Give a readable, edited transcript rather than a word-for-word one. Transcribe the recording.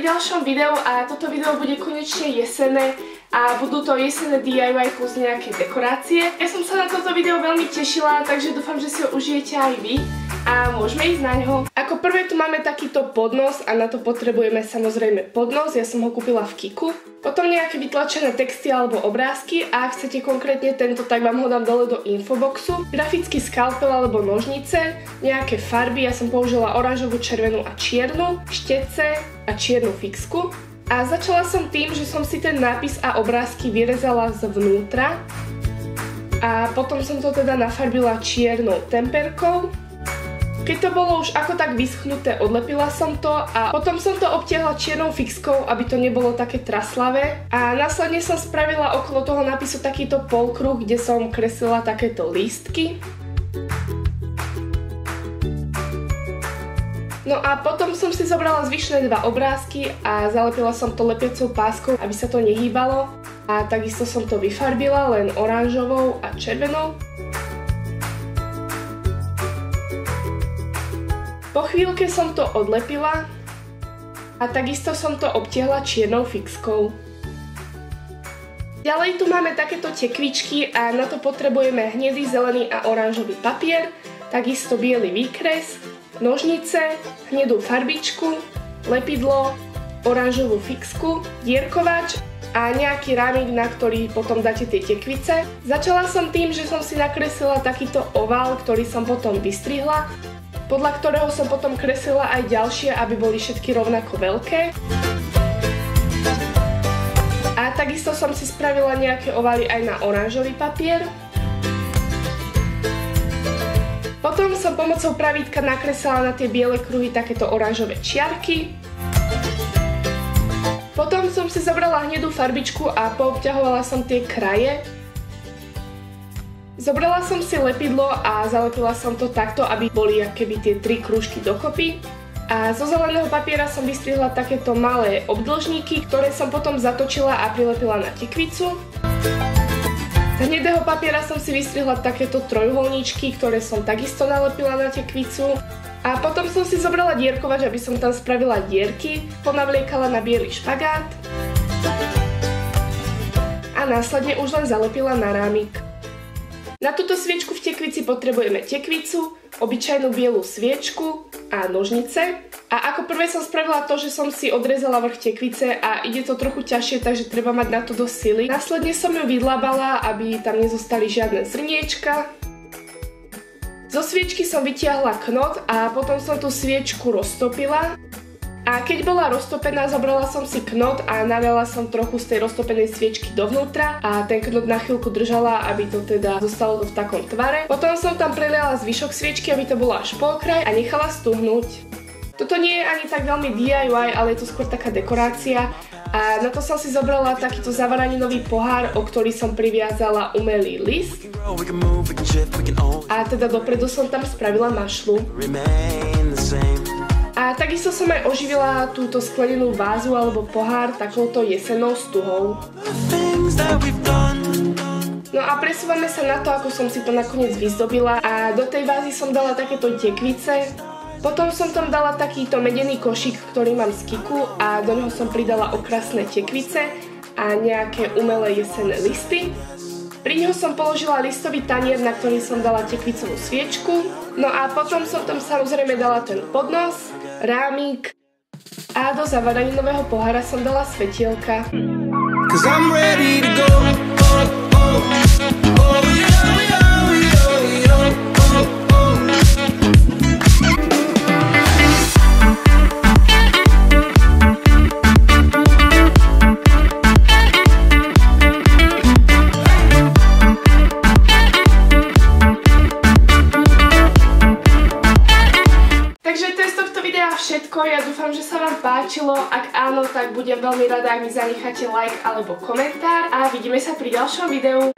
pri ďalšom videu a toto video bude konečne jesenné a budú to jesenné DIY plus nejaké dekorácie. Ja som sa na toto video veľmi tešila, takže dúfam, že si ho užijete aj vy a môžeme ísť na ňo. Ako prvé tu máme takýto podnos a na to potrebujeme samozrejme podnos, ja som ho kúpila v Kiku. Potom nejaké vytlačené texty alebo obrázky a ak chcete konkrétne tento, tak vám ho dám dole do infoboxu. Grafický skalpel alebo nožnice, nejaké farby, ja som použila oranžovú, červenú a čiernu, štece a čiernu fixku. A začala som tým, že som si ten nápis a obrázky vyrezala zvnútra a potom som to teda nafarbila čiernou temperkou. Keď to bolo už ako tak vyschnuté, odlepila som to a potom som to obtiahla čiernou fixkou, aby to nebolo také traslavé. A následne som spravila okolo toho nápisu takýto polkruh, kde som kreslila takéto lístky. No a potom som si zobrala zvyšné dva obrázky a zalepila som to lepiacou páskou, aby sa to nehýbalo. A takisto som to vyfarbila len oranžovou a červenou. Po chvíľke som to odlepila a takisto som to obtiahla čiernou fixkou. Ďalej tu máme takéto tekvičky a na to potrebujeme hnedý, zelený a oranžový papier, takisto biely výkres, nožnice, hnedú farbičku, lepidlo, oranžovú fixku, dierkovač a nejaký rámik, na ktorý potom dáte tie tekvice. Začala som tým, že som si nakreslila takýto ovál, ktorý som potom vystrihla, podľa ktorého som potom kreslila aj ďalšie, aby boli všetky rovnako veľké. A takisto som si spravila nejaké ovaly aj na oranžový papier. Potom som pomocou pravítka nakreslila na tie biele kruhy takéto oranžové čiarky. Potom som si zobrala hnedú farbičku a poobťahovala som tie kraje. Zobrala som si lepidlo a zalepila som to takto, aby boli akoby tie tri krúžky dokopy. A zo zeleného papiera som vystrihla takéto malé obdĺžníky, ktoré som potom zatočila a prilepila na tekvicu. Z hnedého papiera som si vystrihla takéto trojuholníčky, ktoré som takisto nalepila na tekvicu. A potom som si zobrala dierkovač, aby som tam spravila dierky, ponavliekala na biely špagát a následne už len zalepila na rámik. Na túto sviečku v tekvici potrebujeme tekvicu, obyčajnú bielu sviečku a nožnice. A ako prvé som spravila to, že som si odrezala vrch tekvice a ide to trochu ťažšie, takže treba mať na to dosť sily. Následne som ju vydlabala, aby tam nezostali žiadne zrniečka. Zo sviečky som vytiahla knot a potom som tú sviečku roztopila. A keď bola roztopená, zobrala som si knot a naliala som trochu z tej roztopenej sviečky dovnútra a ten knot na chvíľku držala, aby to teda zostalo v takom tvare. Potom som tam preliala zvyšok sviečky, aby to bolo až po okraj a nechala stuhnúť. Toto nie je ani tak veľmi DIY, ale je to skôr taká dekorácia. A na to som si zobrala takýto zavaraninový pohár, o ktorý som priviazala umelý list. A teda dopredu som tam spravila mašľu. A takisto som aj oživila túto sklenenú vázu alebo pohár takouto jesennou stuhou. No a presúvame sa na to, ako som si to nakoniec vyzdobila a do tej vázy som dala takéto tekvice. Potom som tam dala takýto medený košík, ktorý mám z Kiku a do neho som pridala okrasné tekvice a nejaké umelé jesenné listy. Pri neho som položila listový tanier, na ktorý som dala tekvicovú sviečku. No a potom som tam samozrejme dala ten podnos, rámik a do zavaraninového pohára som dala svetielka. Všetko, ja dúfam, že sa vám páčilo, ak áno, tak budem veľmi rada, ak mi zanecháte like alebo komentár a vidíme sa pri ďalšom videu.